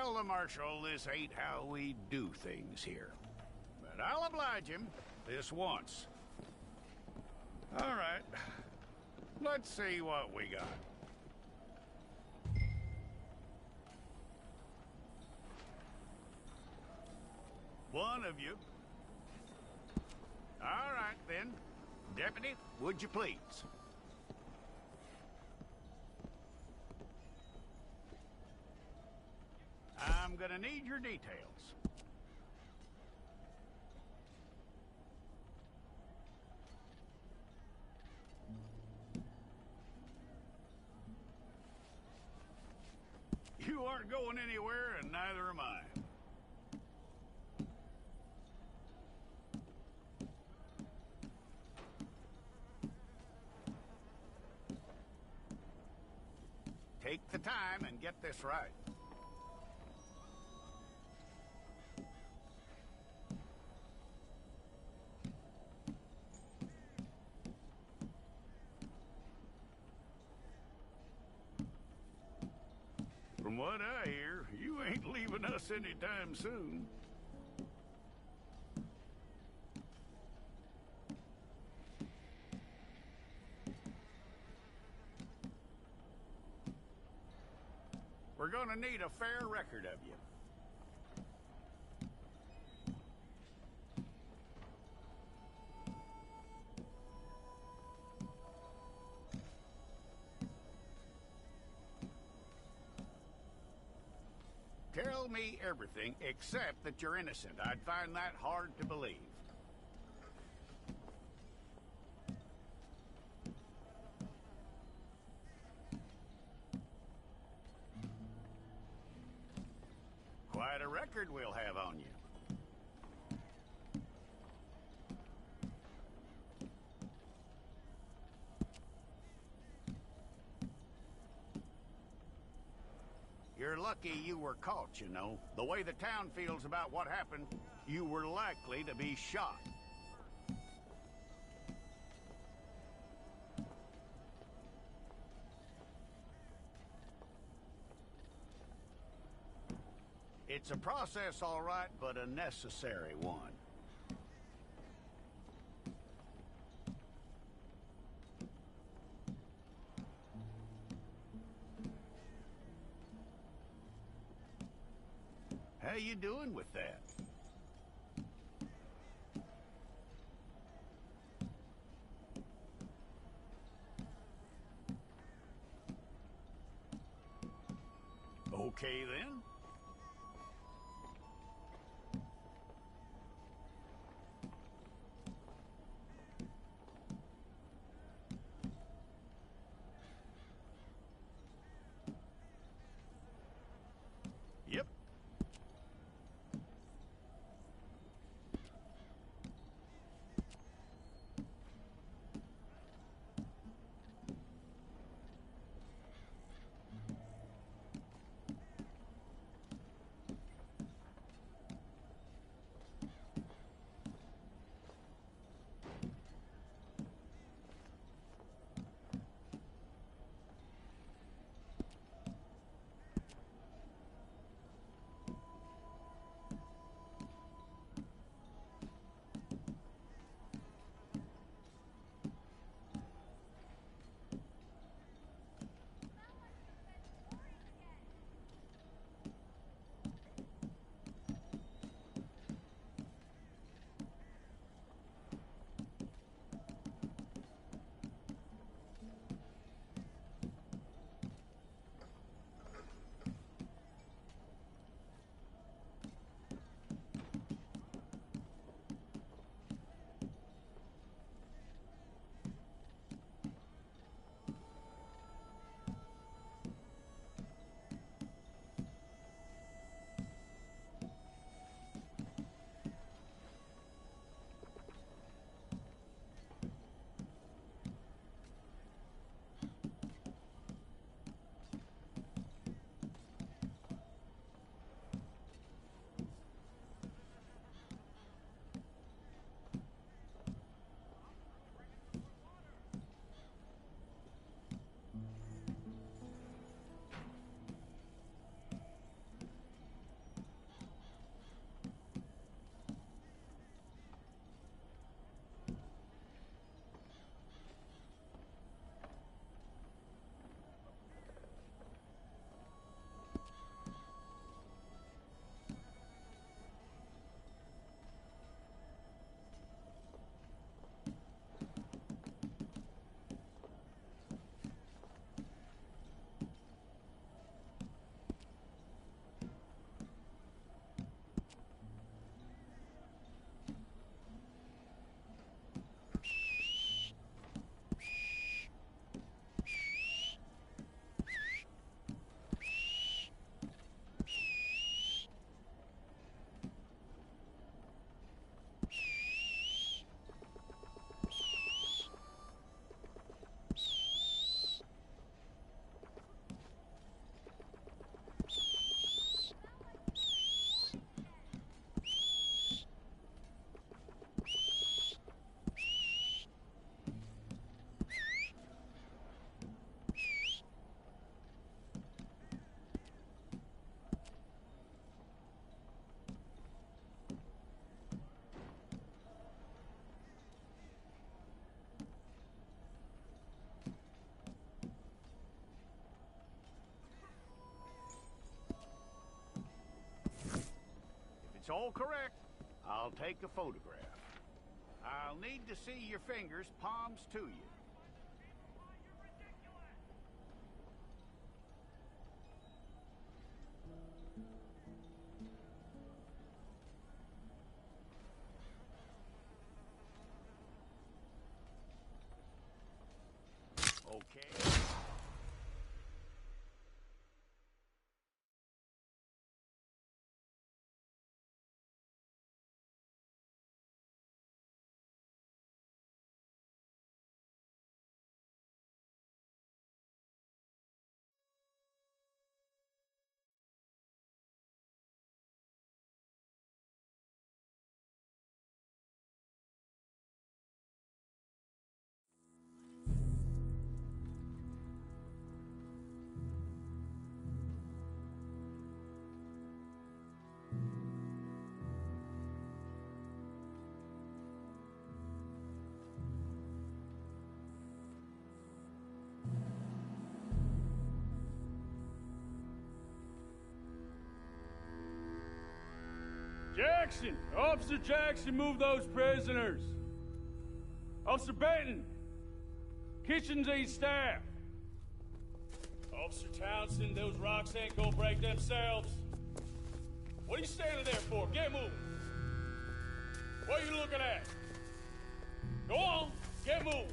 tell the Marshal this ain't how we do things here. But I'll oblige him this once. All right. Let's see what we got. One of you. All right, then. Deputy, would you please? I'm gonna need your details. You aren't going anywhere, and neither am I. Take the time and get this right. From what I hear, you ain't leaving us anytime soon. We're gonna need a fair record of you. Tell me everything except that you're innocent. I'd find that hard to believe. Quite a record we'll have on you. You're lucky you were caught, you know. The way the town feels about what happened, you were likely to be shot. It's a process, all right, but a necessary one. How you doing with that? Okay, then. Yep. That's all correct. I'll take a photograph. I'll need to see your fingers, palms to you. Okay. Jackson! Officer Jackson, move those prisoners! Officer Benton! Kitchens aid staff! Officer Townsend, those rocks ain't gonna break themselves. What are you standing there for? Get moving! What are you looking at? Go on, get moving!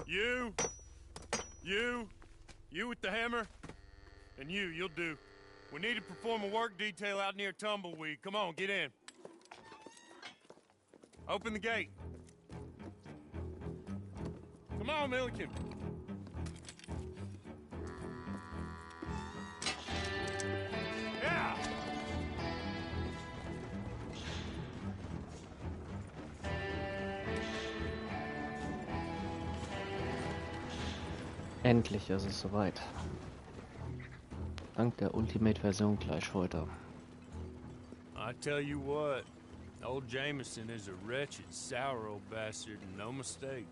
You with the hammer? And you'll do. We need to perform a work detail out near Tumbleweed. Come on, get in. Open the gate. Come on, Milliken. Yeah! Endlich ist es soweit. Dank der Ultimate-Version gleich heute. I tell you what, old Jameson is a wretched, sour old bastard, and no mistake.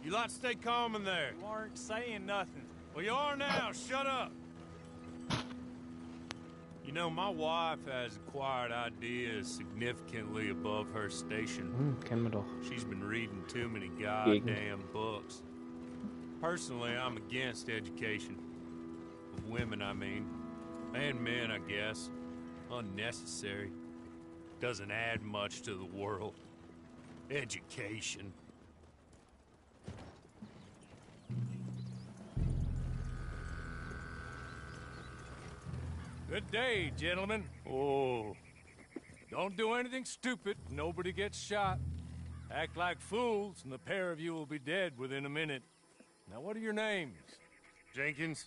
You lot stay calm in there. You aren't saying nothing. Well, you are now. Shut up. You know, my wife has acquired ideas significantly above her station. Kennen wir doch. She's been reading too many goddamn books. Personally, I'm against education. Of women, I mean. And men, I guess. Unnecessary. Doesn't add much to the world. Education. Good day, gentlemen. Oh. Don't do anything stupid. Nobody gets shot. Act like fools, and the pair of you will be dead within a minute. Now, what are your names? Jenkins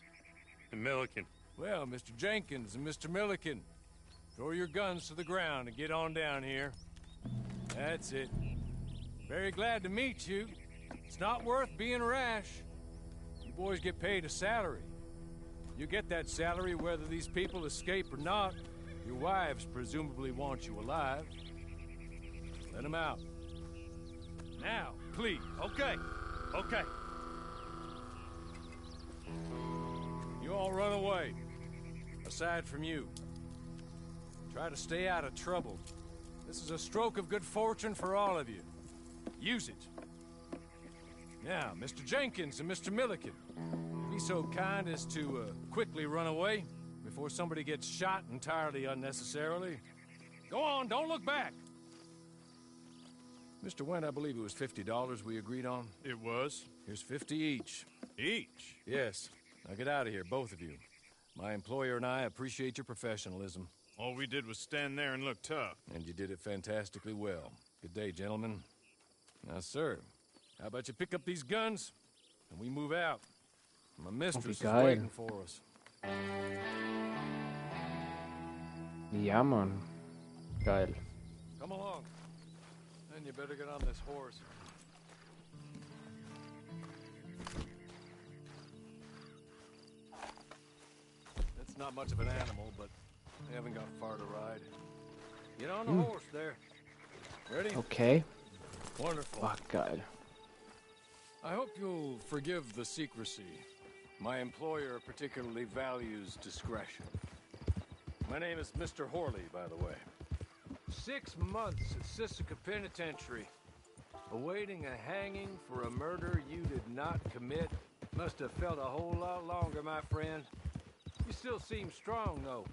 and Milliken. Well, Mr. Jenkins and Mr. Milliken, throw your guns to the ground and get on down here. That's it. Very glad to meet you. It's not worth being rash. You boys get paid a salary. You get that salary whether these people escape or not. Your wives presumably want you alive. Let them out. Now, please. Okay. Okay. You all run away. Aside from you. Try to stay out of trouble. This is a stroke of good fortune for all of you. Use it. Now, Mr. Jenkins and Mr. Milliken, be so kind as to quickly run away before somebody gets shot entirely unnecessarily. Go on, don't look back. Mr. Wendt, I believe it was $50 we agreed on. It was. Here's 50 each. Each? Yes. Now get out of here, both of you. My employer and I appreciate your professionalism. All we did was stand there and look tough. And you did it fantastically well. Good day, gentlemen. Now, sir, how about you pick up these guns and we move out? My mistress is waiting for us. Ja, Mann. Geil. Come along. And you better get on this horse. It's not much of an animal, but they haven't got far to ride. Get on the horse there. Ready? Okay. Wonderful. Ach, geil. I hope you'll forgive the secrecy. My employer particularly values discretion. My name is Mr. Horley, by the way. 6 months at Sisika Penitentiary, awaiting a hanging for a murder you did not commit. Must have felt a whole lot longer, my friend. You still seem strong, though.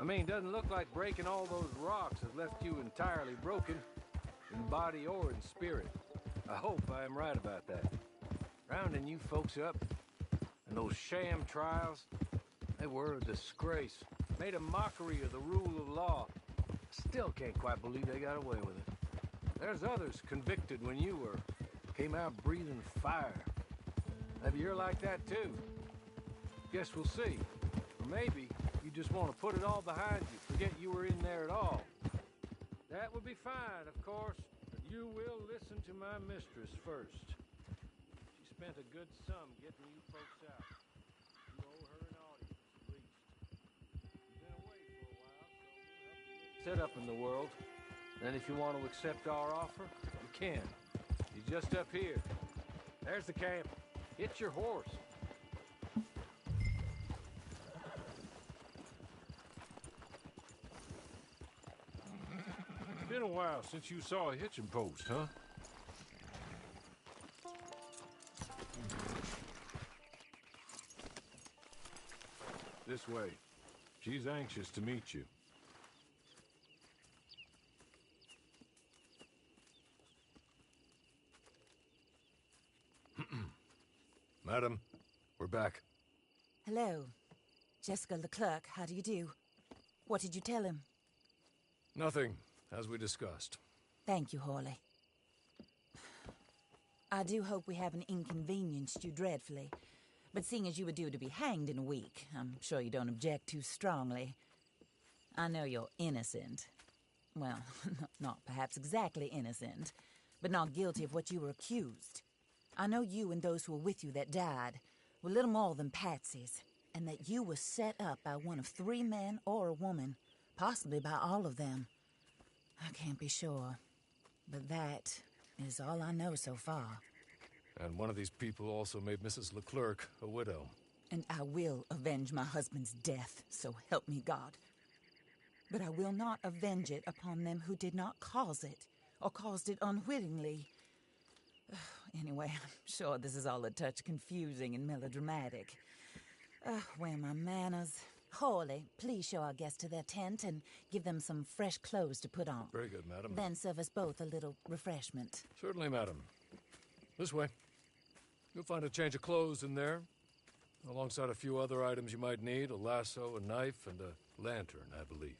I mean, doesn't look like breaking all those rocks has left you entirely broken, in body or in spirit. I hope I am right about that. Rounding you folks up, and those sham trials, they were a disgrace. Made a mockery of the rule of law. Still can't quite believe they got away with it. There's others convicted when you were. Came out breathing fire. Maybe you're like that too. Guess we'll see. Or maybe you just want to put it all behind you, forget you were in there at all. That would be fine, of course, but you will listen to my mistress first. She spent a good sum getting you folks out. You owe her an audience, at least. You've been away for a while, so we'll help you set up in the world. And if you want to accept our offer, you can. You're just up here. There's the camp. Hit your horse. It's been a while since you saw a hitching post, huh? This way. She's anxious to meet you. Madam, we're back. Hello. Jessica Leclerc, how do you do? What did you tell him? Nothing, as we discussed. Thank you, Horley. I do hope we haven't inconvenienced you dreadfully. But seeing as you were due to be hanged in a week, I'm sure you don't object too strongly. I know you're innocent. Well, not perhaps exactly innocent, but not guilty of what you were accused. I know you and those who were with you that died were little more than patsies, and that you were set up by one of 3 men or a woman, possibly by all of them. I can't be sure, but that is all I know so far. And one of these people also made Mrs. Leclerc a widow. And I will avenge my husband's death, so help me God. But I will not avenge it upon them who did not cause it, or caused it unwittingly. Anyway, I'm sure this is all a touch confusing and melodramatic. Where are my manners? Horley, please show our guests to their tent and give them some fresh clothes to put on. Very good, madam. Then serve us both a little refreshment. Certainly, madam. This way. You'll find a change of clothes in there, alongside a few other items you might need, a lasso, a knife, and a lantern, I believe.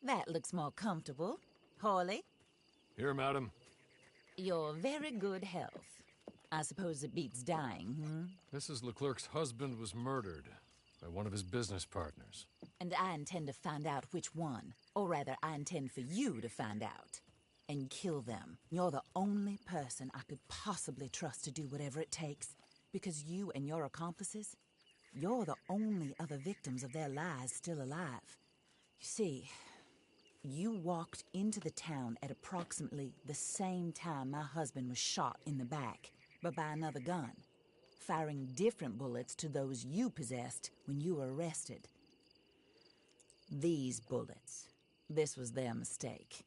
That looks more comfortable. Hawley, Here, madam. your very good health. I suppose it beats dying, Mrs. Leclerc's husband was murdered by one of his business partners. And I intend to find out which one. Or rather, I intend for you to find out. And kill them. You're the only person I could possibly trust to do whatever it takes. Because you and your accomplices, you're the only other victims of their lies still alive. You see, you walked into the town at approximately the same time my husband was shot in the back, but by another gun, firing different bullets to those you possessed when you were arrested. These bullets, this was their mistake.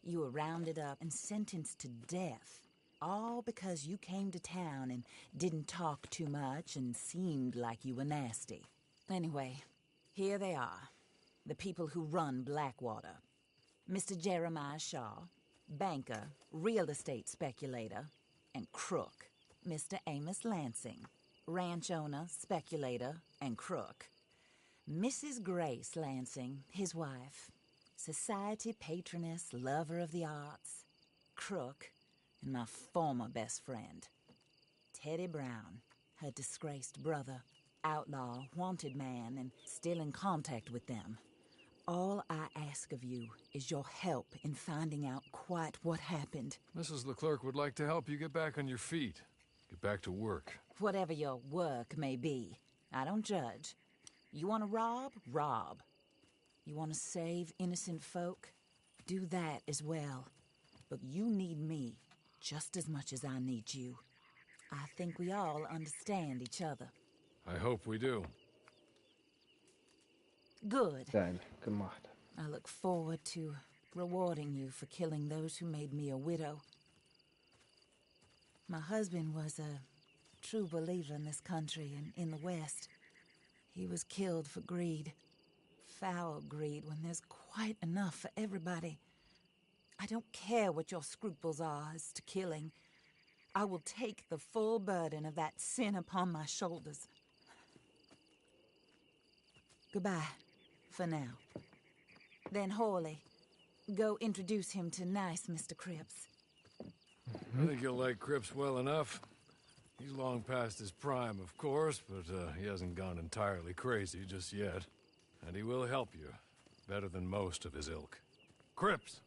You were rounded up and sentenced to death, all because you came to town and didn't talk too much and seemed like you were nasty. Anyway, here they are, the people who run Blackwater. Mr. Jeremiah Shaw, banker, real estate speculator, and crook. Mr. Amos Lansing, ranch owner, speculator, and crook. Mrs. Grace Lansing, his wife, society patroness, lover of the arts, crook, and my former best friend. Teddy Brown, her disgraced brother, outlaw, wanted man, and still in contact with them. All I ask of you is your help in finding out quite what happened. Mrs. Leclerc would like to help you get back on your feet. Get back to work. Whatever your work may be, I don't judge. You want to rob? Rob. You want to save innocent folk? Do that as well. But you need me just as much as I need you. I think we all understand each other. I hope we do. Good. Geil, gemacht. I look forward to rewarding you for killing those who made me a widow. My husband was a true believer in this country and in the West. He was killed for greed. Foul greed when there's quite enough for everybody. I don't care what your scruples are as to killing. I will take the full burden of that sin upon my shoulders. Goodbye, for now. Then Hawley, go introduce him to nice Mr. Cripps. I think you'll like Cripps well enough. He's long past his prime, of course, but he hasn't gone entirely crazy just yet. And he will help you, better than most of his ilk. Cripps!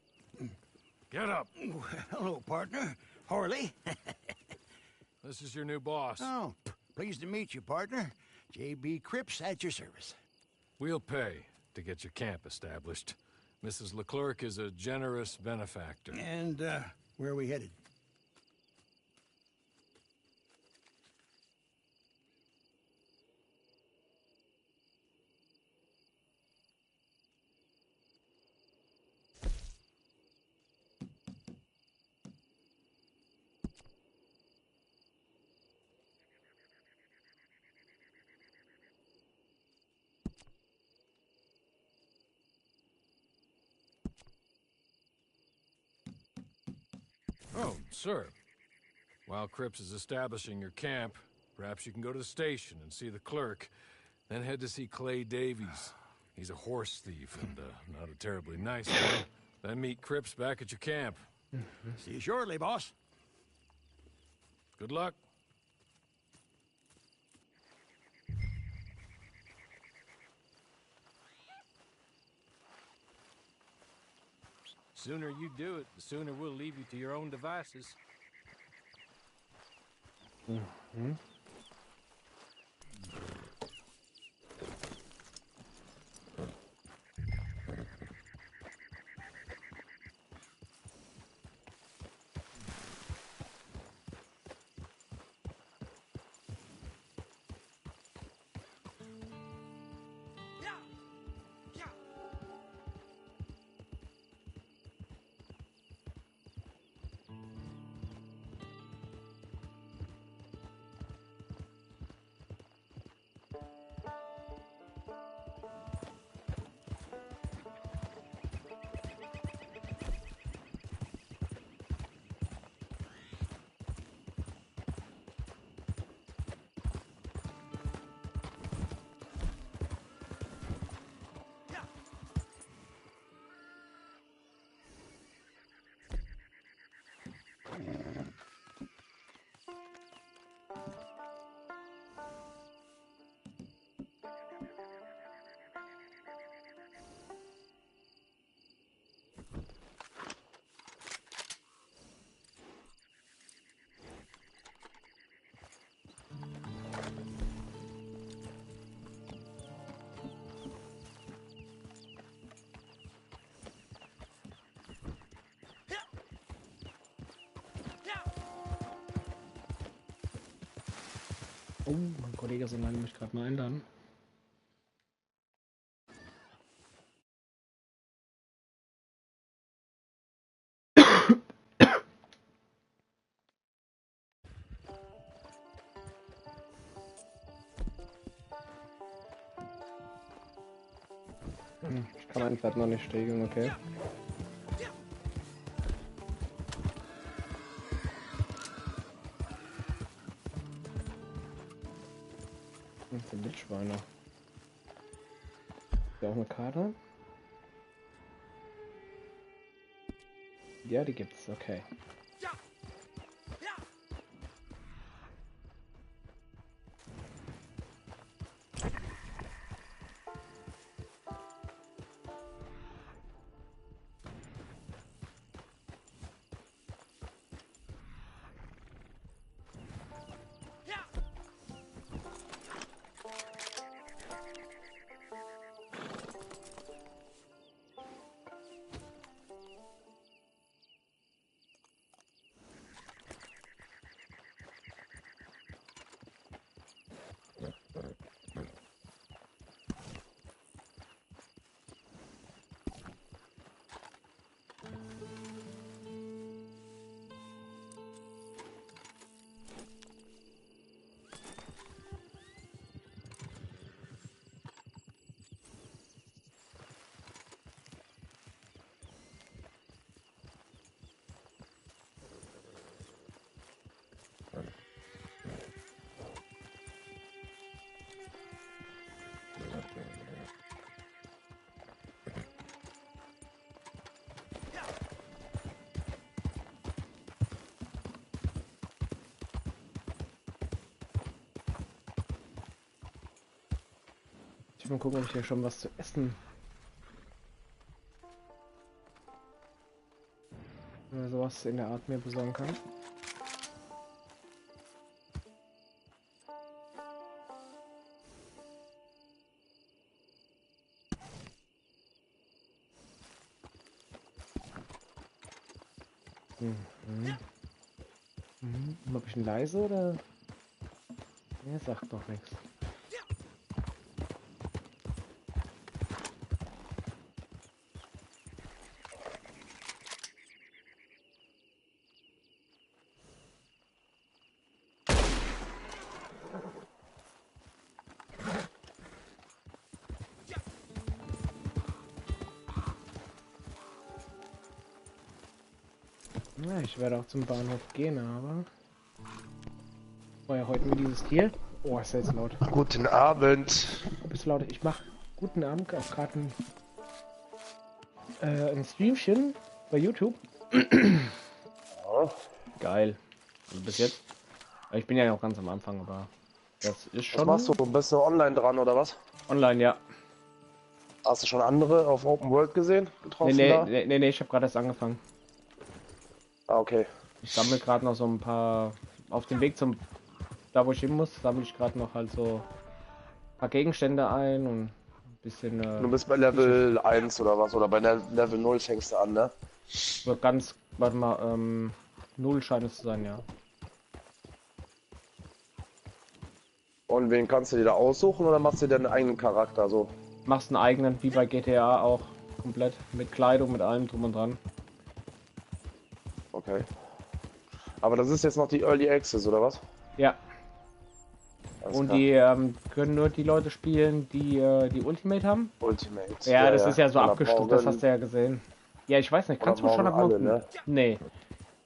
Get up! Hello, partner. Hawley. This is your new boss. Oh, pleased to meet you, partner. J.B. Cripps at your service. We'll pay to get your camp established. Mrs. Leclerc is a generous benefactor. And, where are we headed? Oh, sir. While Cripps is establishing your camp, perhaps you can go to the station and see the clerk, then head to see Clay Davies. He's a horse thief and not a terribly nice one. Then meet Cripps back at your camp. See you shortly, boss. Good luck. Sooner you do it, the sooner we'll leave you to your own devices. Oh, mein Kollege soll mich gerade mal ändern. Ich kann mein Pferd noch nicht steigen, okay. Das sind Wildschweine. Ist da auch eine Karte? Ja, die gibt's, okay. Ich will mal gucken, ob ich hier schon was zu essen oder sowas in der Art mir besorgen kann. Ob ich ihn leise oder? Er sagt doch nichts. Ja, ich werde auch zum Bahnhof gehen, aber... Oh ja, heute mit dieses Tier. Oh, ist jetzt laut. Guten Abend. Bist laut. Ich mach guten Abend auch gerade ein Streamchen bei YouTube. Ja. Geil. Also bis jetzt. Ich bin ja noch ganz am Anfang, aber das ist schon... Was machst du? Bist du online dran oder was? Online, ja. Hast du schon andere auf Open World gesehen? Getroffen Nee, ich habe gerade erst angefangen. Ah, okay. Ich sammle gerade noch so ein paar... Auf dem Weg zum... Da wo ich hin muss, sammle ich gerade noch halt so ein paar Gegenstände ein und ein bisschen... Du bist bei Level 1 oder was? Oder bei Level 0 fängst du an, ne? Ganz... Warte mal, 0 scheint es zu sein, ja. Und wen kannst du dir da aussuchen oder machst du dir deinen eigenen Charakter so? Machst einen eigenen, wie bei GTA auch, komplett. Mit Kleidung, mit allem drum und dran. Okay. Aber das ist jetzt noch die Early Access, oder was? Ja. Alles Und klar. die können nur die Leute spielen, die die Ultimate haben. Ultimate. Ja, das ist ja so Oder abgestuft, das hast du ja gesehen. Ja, ich weiß nicht, kannst du Oder schon ab morgen alle, morgen? ne? Nee.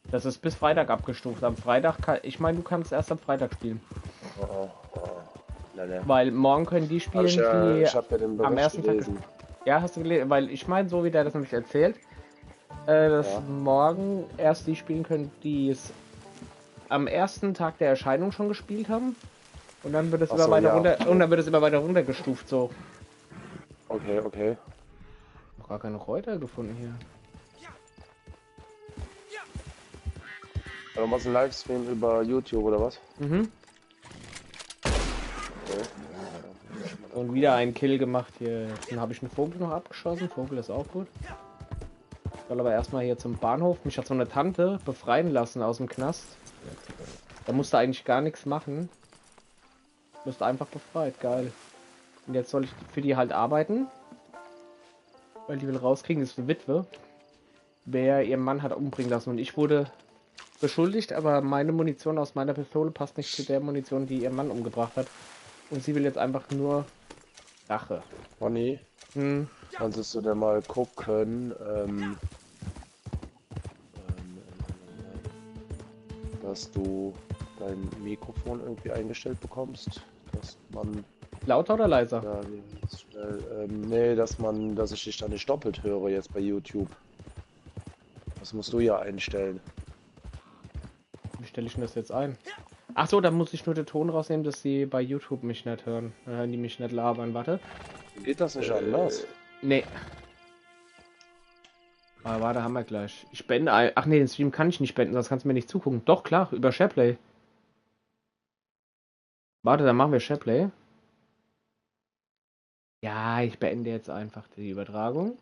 Das ist bis Freitag abgestuft. Am Freitag kann, ich meine, du kannst erst am Freitag spielen. Ne. Weil morgen können die spielen, Ich hab ja den am Bericht ersten gelesen. Tag. Ja, hast du gelesen? Weil ich meine, so wie der das nämlich erzählt, dass Ja. morgen erst die spielen können, die es am ersten Tag der Erscheinung schon gespielt haben. Und dann wird es Ach immer so, weiter ja. runter und dann wird es immer weiter runtergestuft so. Okay. Noch gar keine Kräuter gefunden hier. Also machst du einen Livestream über YouTube oder was? Mhm. Okay. Und wieder einen Kill gemacht hier. Dann habe ich einen Vogel noch abgeschossen. Vogel ist auch gut. Ich soll aber erstmal hier zum Bahnhof. Mich hat so eine Tante befreien lassen aus dem Knast. Da musste eigentlich gar nichts machen. Bist einfach befreit, geil. Und jetzt soll ich für die halt arbeiten. Weil die will rauskriegen, ist eine Witwe. Wer ihren Mann hat umbringen lassen. Und ich wurde beschuldigt, aber meine Munition aus meiner Pistole passt nicht zu der Munition, die ihr Mann umgebracht hat. Und sie will jetzt einfach nur Rache. Ronny, kannst du denn mal gucken, dass du dein Mikrofon irgendwie eingestellt bekommst, dass man Lauter oder leiser? ja, schnell, nee, dass ich dich dann nicht doppelt höre jetzt bei YouTube. Das musst du ja einstellen. Wie stelle ich denn das jetzt ein? Ach so, dann muss ich nur den Ton rausnehmen, dass sie bei YouTube mich nicht hören. Dann hören die mich nicht labern. Warte. Geht das nicht anders? Nee. Aber warte, haben wir gleich. Ich spende ein. Ach nee, den Stream kann ich nicht spenden, sonst kannst du mir nicht zugucken. Doch, klar, über SharePlay. Warte, dann machen wir SharePlay. Ja, ich beende jetzt einfach die Übertragung.